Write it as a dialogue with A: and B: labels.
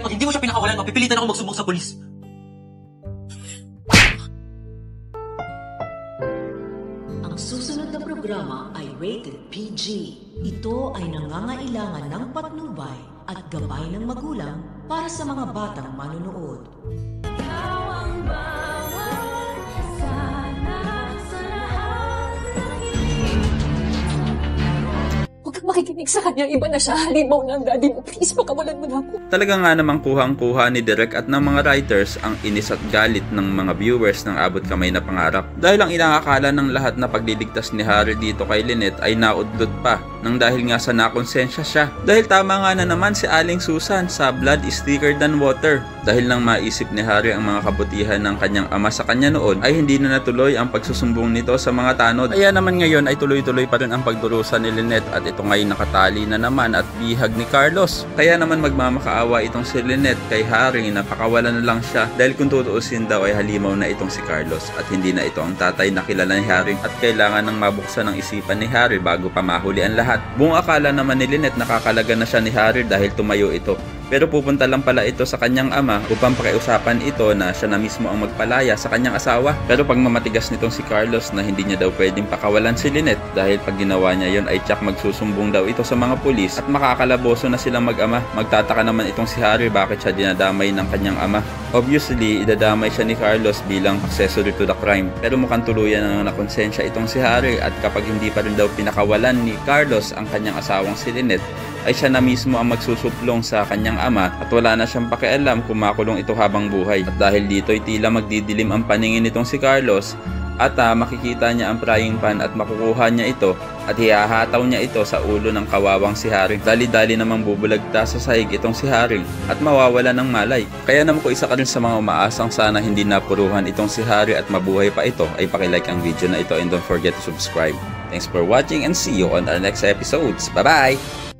A: Pag hindi mo siya pinakawalan, mapipilitan ako magsumbong sa pulis.
B: Ang susunod na programa ay rated PG. Ito ay nangangailangan ng patnubay at gabay ng magulang para sa mga batang manunood.
C: Huwag kang makikinig sa kanya. Iba na siya. Halimaw na ang daddy mo. Please, pakawalan mo na ako.
D: Talaga nga namang kuhang-kuha ni Direk at ng mga writers ang inis at galit ng mga viewers ng abot kamay na pangarap. Dahil ang inakakala ng lahat na pagliligtas ni Harry dito kay Lynette ay naudlot pa nang dahil nga sa nakonsensya siya. Dahil tama nga na naman si Aling Susan sa blood is thicker than water. Dahil nang maisip ni Harry ang mga kabutihan ng kanyang ama sa kanya noon ay hindi na natuloy ang pagsusumbong nito sa mga tanod. Kaya naman ngayon ay tuloy-tuloy pa rin ang pagdurusa ni Lynette at ito ngayon nakatali na naman at bihag ni Carlos. Kaya naman magmamakaawa itong si Lynette kay Harry na pakawalan na lang siya dahil kung tutuusin daw ay halimaw na itong si Carlos at hindi na ito ang tatay na kilala ni Harry at kailangan ng mabuksan ang isipan ni Harry bago pa mahuli ang lahat. Buong akala naman ni Lynette nakakalaga na siya ni Harry dahil tumayo ito. Pero pupunta lang pala ito sa kanyang ama upang pakiusapan ito na siya na mismo ang magpalaya sa kanyang asawa. Pero pag mamatigas nitong si Carlos na hindi niya daw pwedeng pakawalan si Lynette dahil pag ginawa niya yon ay tsak magsusumbong daw ito sa mga pulis at makakalaboso na silang mag-ama. Magtataka naman itong si Harry bakit siya dinadamay ng kanyang ama. Obviously, idadamay siya ni Carlos bilang accessory to the crime. Pero mukhang tuluyan na nakonsensya itong si Harry at kapag hindi pa rin daw pinakawalan ni Carlos ang kanyang asawang si Lynette ay siya na mismo ang magsusuplong sa kanyang ama at wala na siyang pakialam kung makulong ito habang buhay. At dahil dito ay tila magdidilim ang paningin nitong si Carlos at makikita niya ang frying pan at makukuha niya ito at hihahataw niya ito sa ulo ng kawawang si Harry. Dali-dali namang bubulagta sa sahig itong si Harry at mawawala ng malay. Kaya naman ko isa ka rin sa mga umaasang sana hindi napuruhan itong si Harry at mabuhay pa ito ay pakilike ang video na ito and don't forget to subscribe. Thanks for watching and see you on our next episodes. Bye-bye!